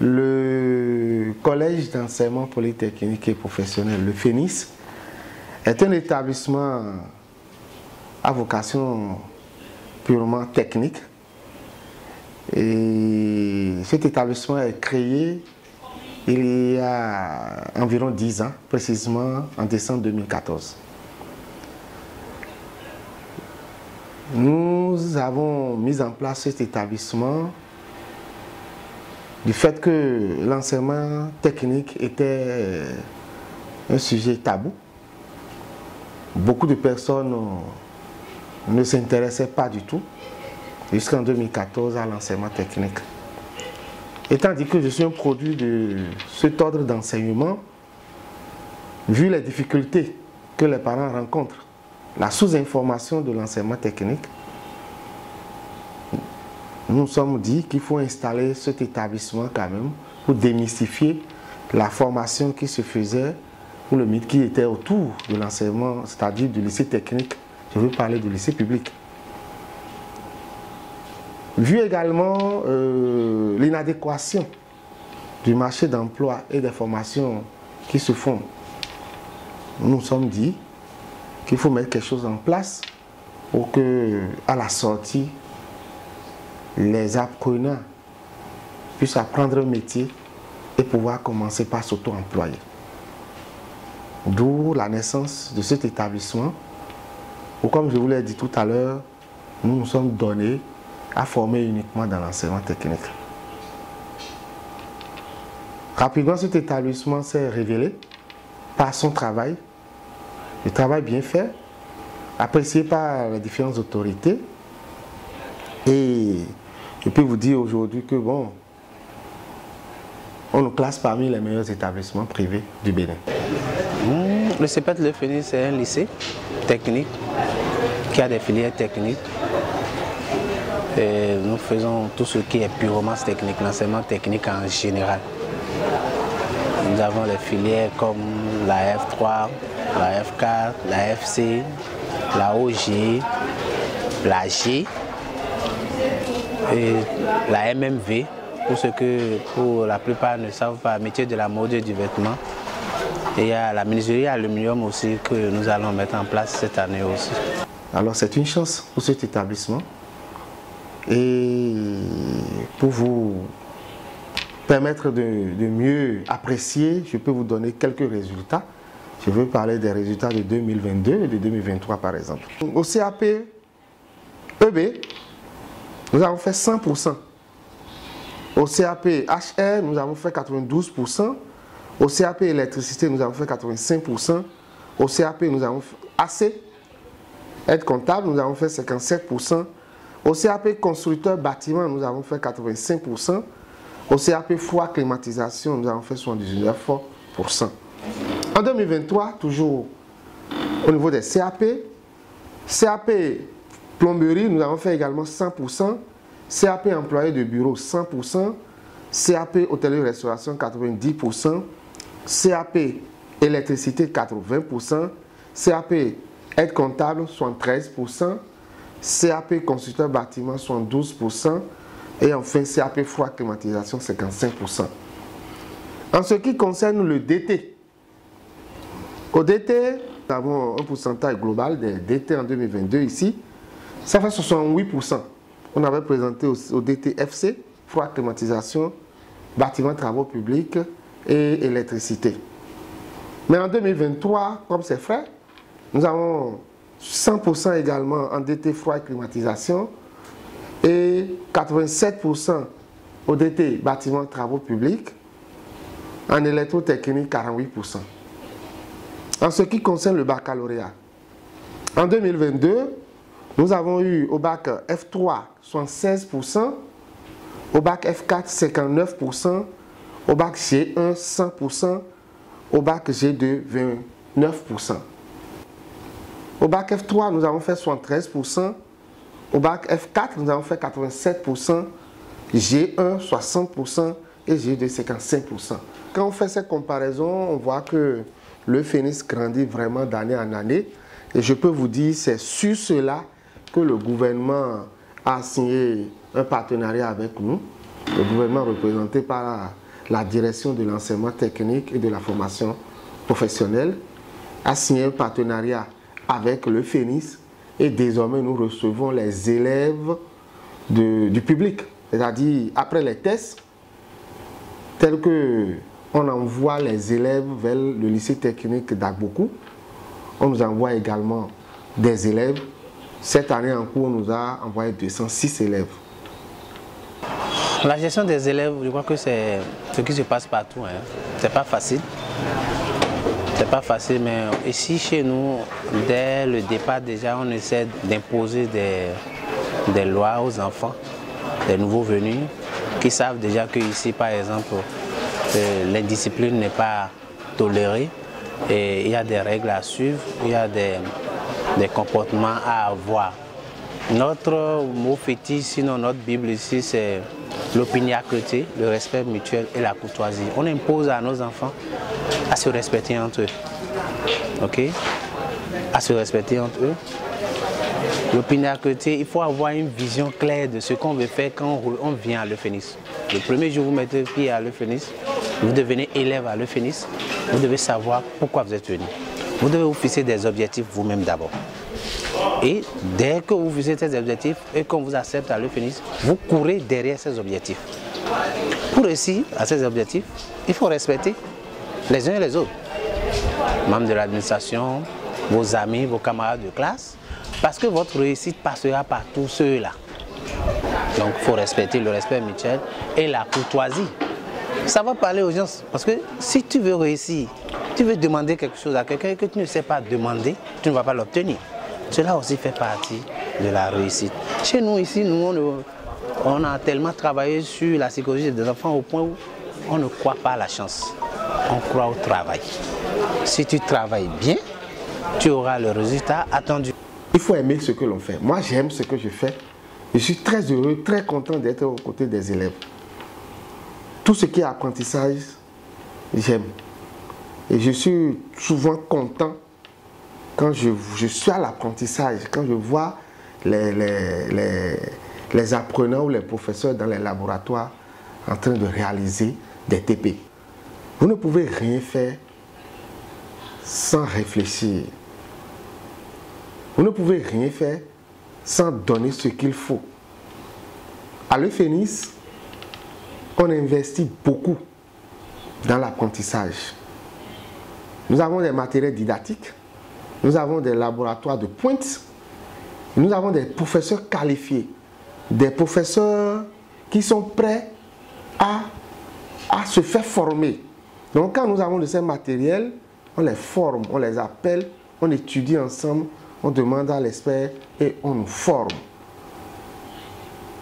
Le Collège d'enseignement polytechnique et professionnel, le FENIS, est un établissement à vocation purement technique. Et cet établissement est créé il y a environ 10 ans, précisément en décembre 2014. Nous avons mis en place cet établissement du fait que l'enseignement technique était un sujet tabou. Beaucoup de personnes ne s'intéressaient pas du tout jusqu'en 2014 à l'enseignement technique. Étant dit que je suis un produit de cet ordre d'enseignement, vu les difficultés que les parents rencontrent, la sous-information de l'enseignement technique, nous nous sommes dit qu'il faut installer cet établissement quand même pour démystifier la formation qui se faisait ou le mythe qui était autour de l'enseignement, c'est-à-dire du lycée technique. Je veux parler du lycée public. Vu également l'inadéquation du marché d'emploi et des formations qui se font, nous nous sommes dit qu'il faut mettre quelque chose en place pour que, à la sortie, les apprenants puissent apprendre un métier et pouvoir commencer par s'auto-employer. D'où la naissance de cet établissement où, comme je vous l'ai dit tout à l'heure, nous nous sommes donnés à former uniquement dans l'enseignement technique. Rapidement, cet établissement s'est révélé par son travail, le travail bien fait, apprécié par les différentes autorités. Et je peux vous dire aujourd'hui que bon, on nous classe parmi les meilleurs établissements privés du Bénin. Le CEPET Le FENIS, c'est un lycée technique qui a des filières techniques. Et nous faisons tout ce qui est purement technique, l'enseignement technique en général. Nous avons les filières comme la F3, la F4, la FC, la OG, la G et la MMV, pour ceux que pour la plupart ne savent pas, métier de la mode et du vêtement. Et il y a la menuiserie aluminium aussi que nous allons mettre en place cette année aussi. Alors c'est une chance pour cet établissement. Et pour vous permettre de mieux apprécier, je peux vous donner quelques résultats. Je veux parler des résultats de 2022 et de 2023 par exemple. Au CAP EB, nous avons fait 100%. Au CAP HR, nous avons fait 92%. Au CAP électricité, nous avons fait 85%. Au CAP, nous avons fait AC, aide comptable, nous avons fait 57%. Au CAP constructeur bâtiment, nous avons fait 85%. Au CAP froid climatisation, nous avons fait 79%. En 2023, toujours au niveau des CAP, CAP plomberie, nous avons fait également 100%. CAP employé de bureau, 100%. CAP hôtellerie-restauration, 90%. CAP électricité, 80%. CAP aide comptable, 73%. CAP constructeur bâtiment, 72%. Et enfin, CAP froid climatisation, 55%. En ce qui concerne le DT, au DT, nous avons un pourcentage global des DT en 2022 ici. Ça fait 68%. On avait présenté au DT FC, froid climatisation, bâtiment travaux publics et électricité. Mais en 2023, comme c'est fait, nous avons 100% également en DT froid et climatisation et 87% au DT bâtiment travaux publics, en électrotechnique 48%. En ce qui concerne le baccalauréat, en 2022, nous avons eu au bac F3 76%, au bac F4 59%, au bac G1 100%, au bac G2 29%. Au bac F3, nous avons fait 73%. Au bac F4, nous avons fait 87%. G1, 60% et G2, 55%. Quand on fait cette comparaison, on voit que le FENIS grandit vraiment d'année en année. Et je peux vous dire, c'est sur cela que le gouvernement a signé un partenariat avec nous. Le gouvernement représenté par la direction de l'enseignement technique et de la formation professionnelle a signé un partenariat avec le FENIS et désormais nous recevons les élèves du public. C'est-à-dire après les tests, tels que on envoie les élèves vers le lycée technique d'Agbokou, on nous envoie également des élèves. Cette année en cours, on nous a envoyé 206 élèves. La gestion des élèves, je crois que c'est ce qui se passe partout. Hein. C'est pas facile. C'est pas facile, mais ici chez nous, dès le départ déjà, on essaie d'imposer des lois aux enfants, des nouveaux venus, qui savent déjà qu'ici, par exemple, l'indiscipline n'est pas tolérée et il y a des règles à suivre, il y a des comportements à avoir. Notre mot fétiche, sinon notre Bible ici, c'est l'opiniâtreté, le respect mutuel et la courtoisie. On impose à nos enfants à se respecter entre eux. Ok? À se respecter entre eux. L'opiniâtreté, il faut avoir une vision claire de ce qu'on veut faire quand on vient à l'EFENIS. Le premier jour où vous mettez pied à l'EFENIS, vous devenez élève à l'EFENIS, vous devez savoir pourquoi vous êtes venu. Vous devez vous fixer des objectifs vous-même d'abord. Et dès que vous fixez ces objectifs et qu'on vous accepte à l'EFENIS, vous courez derrière ces objectifs. Pour réussir à ces objectifs, il faut respecter les uns et les autres. Membres de l'administration, vos amis, vos camarades de classe, parce que votre réussite passera par tous ceux-là. Donc il faut respecter le respect mutuel et la courtoisie. Ça va parler aux gens, parce que si tu veux réussir, tu veux demander quelque chose à quelqu'un que tu ne sais pas demander, tu ne vas pas l'obtenir. Cela aussi fait partie de la réussite. Chez nous ici, on a tellement travaillé sur la psychologie des enfants au point où on ne croit pas à la chance. On croit au travail. Si tu travailles bien, tu auras le résultat attendu. Il faut aimer ce que l'on fait. Moi, j'aime ce que je fais. Je suis très heureux, très content d'être aux côtés des élèves. Tout ce qui est apprentissage, j'aime. Et je suis souvent content quand je suis à l'apprentissage, quand je vois les apprenants ou les professeurs dans les laboratoires en train de réaliser des TP. Vous ne pouvez rien faire sans réfléchir. Vous ne pouvez rien faire sans donner ce qu'il faut. À l'EFENIS, on investit beaucoup dans l'apprentissage. Nous avons des matériels didactiques, nous avons des laboratoires de pointe, nous avons des professeurs qualifiés, des professeurs qui sont prêts à se faire former. Donc quand nous avons de ces matériels, on les forme, on les appelle, on étudie ensemble, on demande à l'expert et on nous forme.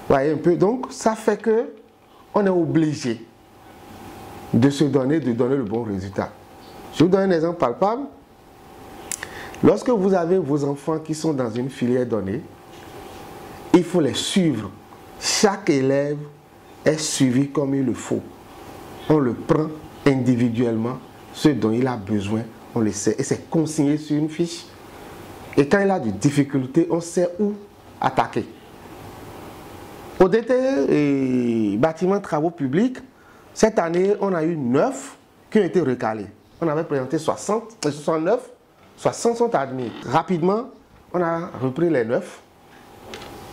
Vous voyez un peu, donc ça fait que on est obligé de se donner, de donner le bon résultat. Je vous donne un exemple palpable. Lorsque vous avez vos enfants qui sont dans une filière donnée, il faut les suivre. Chaque élève est suivi comme il le faut. On le prend individuellement, ce dont il a besoin, on le sait. Et c'est consigné sur une fiche. Et quand il a des difficultés, on sait où attaquer. Au DT et bâtiments travaux publics, cette année, on a eu 9 qui ont été recalés. On avait présenté 69, 60 sont admis. Rapidement, on a repris les 9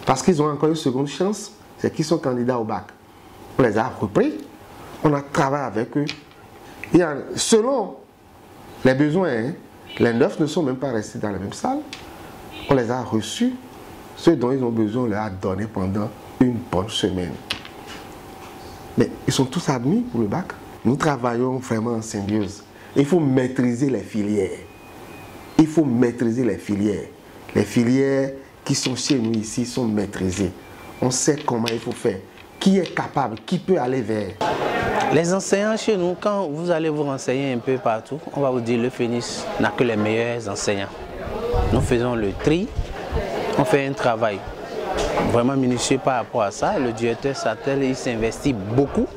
parce qu'ils ont encore une seconde chance, c'est qu'ils sont candidats au bac. On les a repris, on a travaillé avec eux. Selon les besoins, les 9 ne sont même pas restés dans la même salle. On les a reçus. Ce dont ils ont besoin, on leur a donné pendant une bonne semaine. Mais ils sont tous admis pour le bac. Nous travaillons vraiment en symbiose. Il faut maîtriser les filières. Il faut maîtriser les filières. Les filières qui sont chez nous ici sont maîtrisées. On sait comment il faut faire. Qui est capable, qui peut aller vers. Les enseignants chez nous, quand vous allez vous renseigner un peu partout, on va vous dire que l'EFENIS n'a que les meilleurs enseignants. Nous faisons le tri, on fait un travail vraiment minutieux par rapport à ça. Le directeur Satel, il s'investit beaucoup.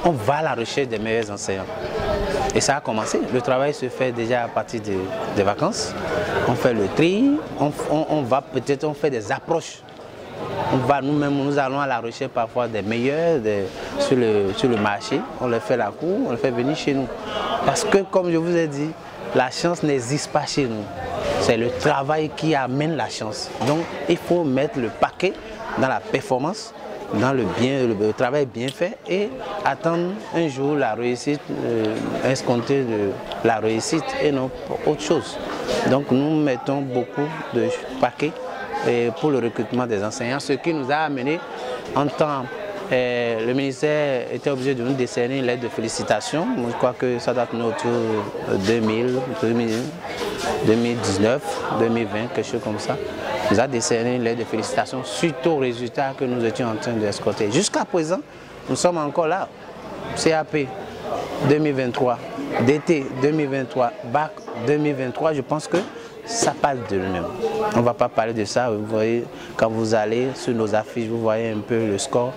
On va à la recherche des meilleurs enseignants. Et ça a commencé. Le travail se fait déjà à partir des vacances. On fait le tri, on va peut-être, on fait des approches. nous-mêmes, nous allons à la recherche parfois des meilleurs sur le marché. On leur fait la cour, on les fait venir chez nous. Parce que, comme je vous ai dit, la chance n'existe pas chez nous. C'est le travail qui amène la chance. Donc, il faut mettre le paquet dans la performance, dans le travail bien fait et attendre un jour la réussite, escompter de la réussite et non autre chose. Donc, nous mettons beaucoup de paquets pour le recrutement des enseignants, ce qui nous a amené en temps. Le ministère était obligé de nous décerner une lettre de félicitations. Je crois que ça doit tourner autour de 2019, 2020, quelque chose comme ça. Il nous a décerné une lettre de félicitations suite aux résultats que nous étions en train d'escorter. Jusqu'à présent, nous sommes encore là. CAP 2023, DT 2023, BAC 2023, je pense que ça parle de lui-même. On ne va pas parler de ça. Vous voyez, quand vous allez sur nos affiches, vous voyez un peu le score.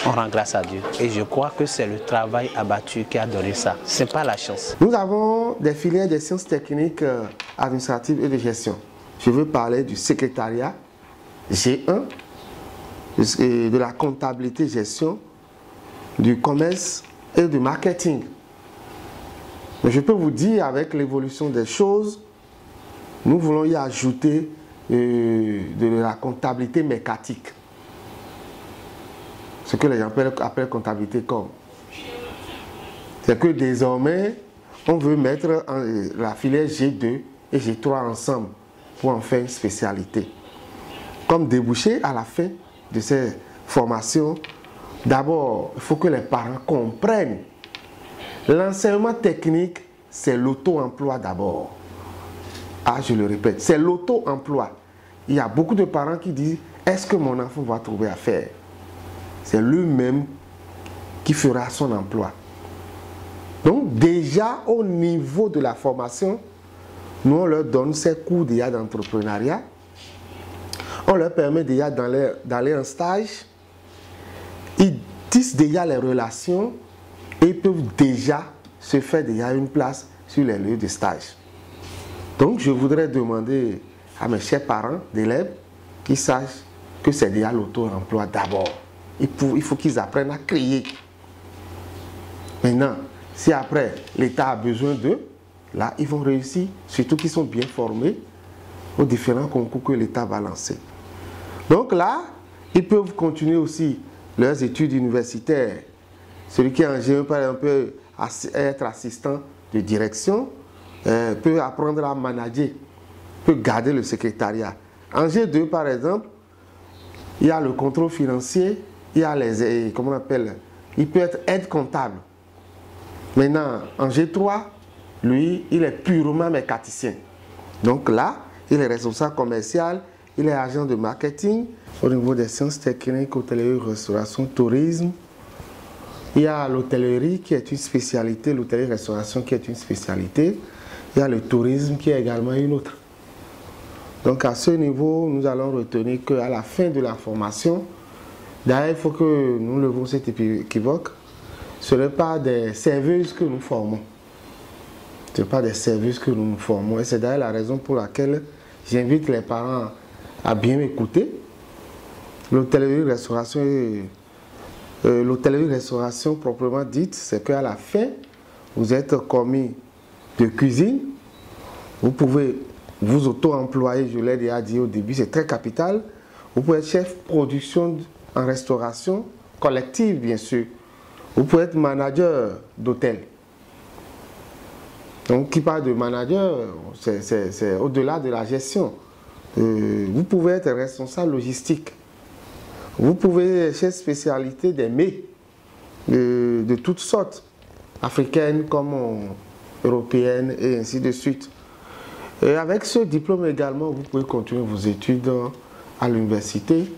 On rend grâce à Dieu. Et je crois que c'est le travail abattu qui a donné ça. Ce n'est pas la chance. Nous avons des filières de sciences techniques administratives et de gestion. Je veux parler du secrétariat G1, de la comptabilité gestion, du commerce et du marketing. Mais je peux vous dire, avec l'évolution des choses, nous voulons y ajouter de la comptabilité mécatique. Ce que les gens appellent comptabilité com. C'est que désormais, on veut mettre la filière G2 et G3 ensemble pour en faire une spécialité. Comme débouché à la fin de ces formations, d'abord, il faut que les parents comprennent. L'enseignement technique, c'est l'auto-emploi d'abord. Ah, je le répète, c'est l'auto-emploi. Il y a beaucoup de parents qui disent, est-ce que mon enfant va trouver à faire? C'est lui-même qui fera son emploi. Donc déjà au niveau de la formation, nous on leur donne ces cours déjà d'entrepreneuriat. On leur permet déjà d'aller en stage. Ils tissent déjà les relations et ils peuvent déjà se faire déjà une place sur les lieux de stage. Donc je voudrais demander à mes chers parents d'élèves qu'ils sachent que c'est déjà l'auto-emploi d'abord. Il faut qu'ils apprennent à créer. Maintenant, si après l'État a besoin d'eux, là, ils vont réussir, surtout qu'ils sont bien formés aux différents concours que l'État va lancer. Donc là, ils peuvent continuer aussi leurs études universitaires. Celui qui est en G1, par exemple, peut être assistant de direction, peut apprendre à manager, peut garder le secrétariat. En G2, par exemple, il y a le contrôle financier, il y a les, comment on appelle, il peut être aide comptable. Maintenant, en G3, lui, il est purement mécanicien. Donc là, il est responsable commercial, il est agent de marketing. Au niveau des sciences techniques, hôtellerie, restauration, tourisme, il y a l'hôtellerie qui est une spécialité, l'hôtellerie-restauration qui est une spécialité. Il y a le tourisme qui est également une autre. Donc à ce niveau, nous allons retenir qu'à la fin de la formation, d'ailleurs, il faut que nous levons cet équivoque. Ce n'est pas des serveuses que nous formons. Ce n'est pas des serveuses que nous formons. Et c'est d'ailleurs la raison pour laquelle j'invite les parents à bien m'écouter. L'hôtellerie-restauration proprement dite, c'est qu'à la fin, vous êtes commis de cuisine. Vous pouvez vous auto-employer, je l'ai déjà dit au début, c'est très capital. Vous pouvez être chef production en restauration collective, bien sûr. Vous pouvez être manager d'hôtel. Donc, qui parle de manager, c'est au-delà de la gestion. Vous pouvez être responsable logistique. Vous pouvez être chef spécialité des mets de toutes sortes, africaines comme européennes et ainsi de suite. Et avec ce diplôme également, vous pouvez continuer vos études à l'université.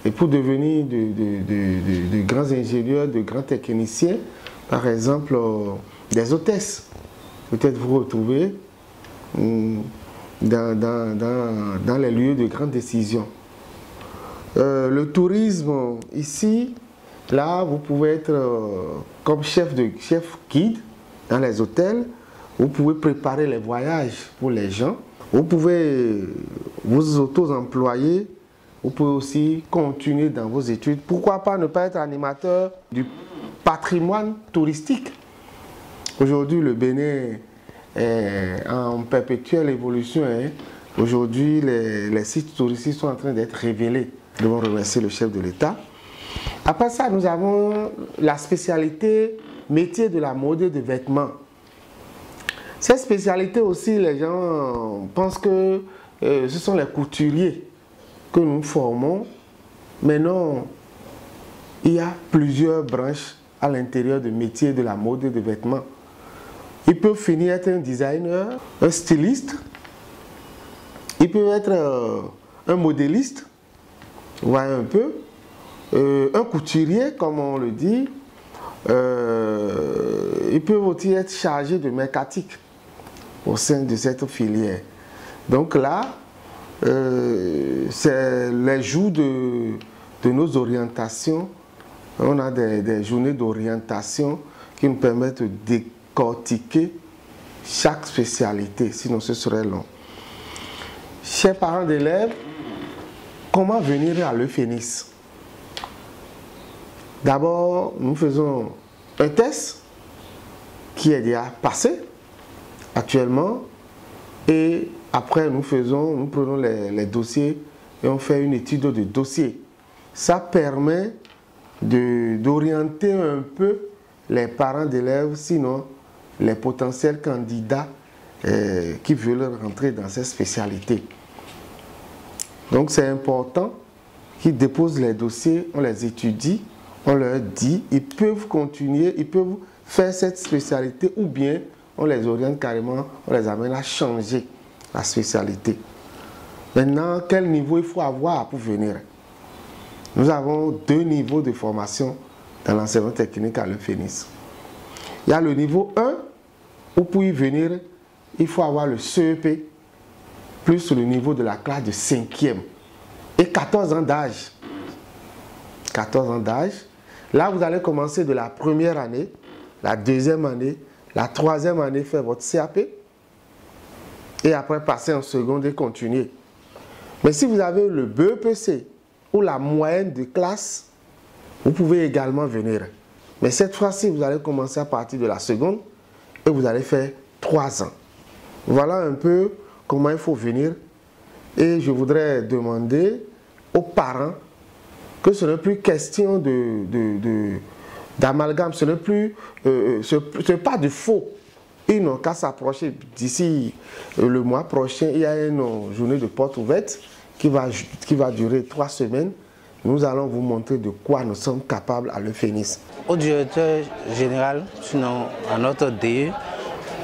Et pour devenir de grands ingénieurs, de grands techniciens, par exemple des hôtesses, peut-être vous retrouvez dans les lieux de grandes décisions. Le tourisme, ici, là, vous pouvez être comme chef guide dans les hôtels. Vous pouvez préparer les voyages pour les gens. Vous pouvez vous auto-employer vous pouvez aussi continuer dans vos études. Pourquoi pas ne pas être animateur du patrimoine touristique? Aujourd'hui, le Bénin est en perpétuelle évolution. Aujourd'hui, les sites touristiques sont en train d'être révélés. Nous devons remercier le chef de l'État. Après ça, nous avons la spécialité métier de la mode et de vêtements. Cette spécialité aussi, les gens pensent que ce sont les couturiers que nous formons. Mais non, il y a plusieurs branches à l'intérieur du métier de la mode et de vêtements. Il peut finir être un designer, un styliste, il peut être un modéliste, vous voyez un peu, un couturier, comme on le dit. Il peut aussi être chargé de mécatique au sein de cette filière. Donc là, c'est les jours de nos orientations. On a des journées d'orientation qui nous permettent de décortiquer chaque spécialité, sinon ce serait long. Chers parents d'élèves, comment venir à l'Euphénis? D'abord, nous faisons un test qui est déjà passé actuellement et après nous prenons les dossiers et on fait une étude de dossier. Ça permet d'orienter un peu les parents d'élèves, sinon les potentiels candidats qui veulent rentrer dans cette spécialité. Donc c'est important qu'ils déposent les dossiers, on les étudie, on leur dit, ils peuvent continuer, ils peuvent faire cette spécialité ou bien on les oriente carrément, on les amène à changer la spécialité. Maintenant, quel niveau il faut avoir pour venir? Nous avons 2 niveaux de formation dans l'enseignement technique à l'Euphénis. Il y a le niveau 1, où pour y venir, il faut avoir le CEP, plus le niveau de la classe de 5e, et 14 ans d'âge. 14 ans d'âge. Là, vous allez commencer de la première année, la deuxième année, la troisième année, faire votre CAP, et après passer en seconde et continuer. Mais si vous avez le BEPC ou la moyenne de classe, vous pouvez également venir. Mais cette fois-ci, vous allez commencer à partir de la seconde et vous allez faire 3 ans. Voilà un peu comment il faut venir. Et je voudrais demander aux parents que ce n'est plus question d'amalgame, ce n'est plus, ce n'est pas du faux. Ils n'ont qu'à s'approcher. D'ici le mois prochain, il y a une journée de porte ouverte qui va durer 3 semaines. Nous allons vous montrer de quoi nous sommes capables à l'Euphénis. Au directeur général, sinon à notre DE,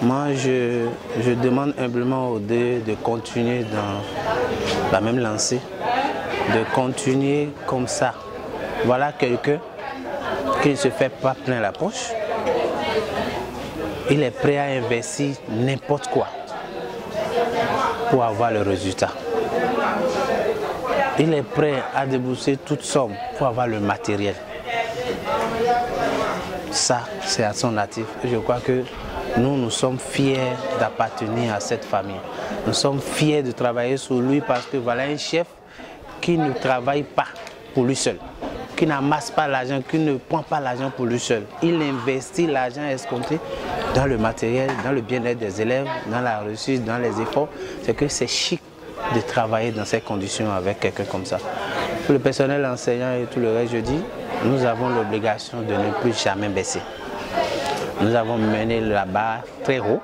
moi je demande humblement au DE de continuer dans la même lancée, de continuer comme ça. Voilà quelqu'un qui ne se fait pas plein la poche. Il est prêt à investir n'importe quoi pour avoir le résultat. Il est prêt à débourser toute somme pour avoir le matériel. Ça, c'est à son natif. Et je crois que nous sommes fiers d'appartenir à cette famille. Nous sommes fiers de travailler sur lui parce que voilà un chef qui ne travaille pas pour lui seul, qui n'amasse pas l'argent, qui ne prend pas l'argent pour lui seul. Il investit l'argent escompté dans le matériel, dans le bien-être des élèves, dans la réussite, dans les efforts. C'est que c'est chic de travailler dans ces conditions avec quelqu'un comme ça. Pour le personnel enseignant et tout le reste, je dis, nous avons l'obligation de ne plus jamais baisser. Nous avons mené la barre très haut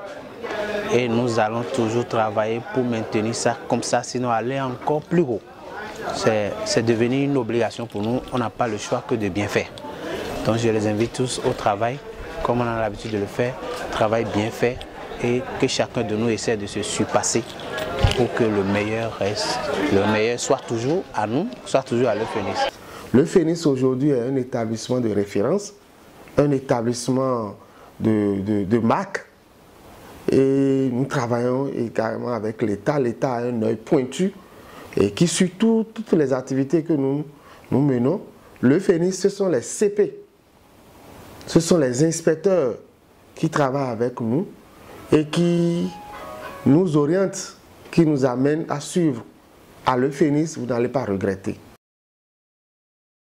et nous allons toujours travailler pour maintenir ça comme ça, sinon aller encore plus haut. C'est devenu une obligation pour nous, on n'a pas le choix que de bien faire. Donc je les invite tous au travail, comme on a l'habitude de le faire, travail bien fait et que chacun de nous essaie de se surpasser pour que le meilleur reste, le meilleur soit toujours à nous, soit toujours à l'Euphénis. L'Euphénis aujourd'hui est un établissement de référence, un établissement de marque et nous travaillons également avec l'État. L'État a un œil pointu et qui suit toutes les activités que nous menons. L'Euphénis, ce sont les CP, ce sont les inspecteurs qui travaillent avec nous et qui nous orientent, qui nous amènent à suivre à l'Euphénix, vous n'allez pas regretter.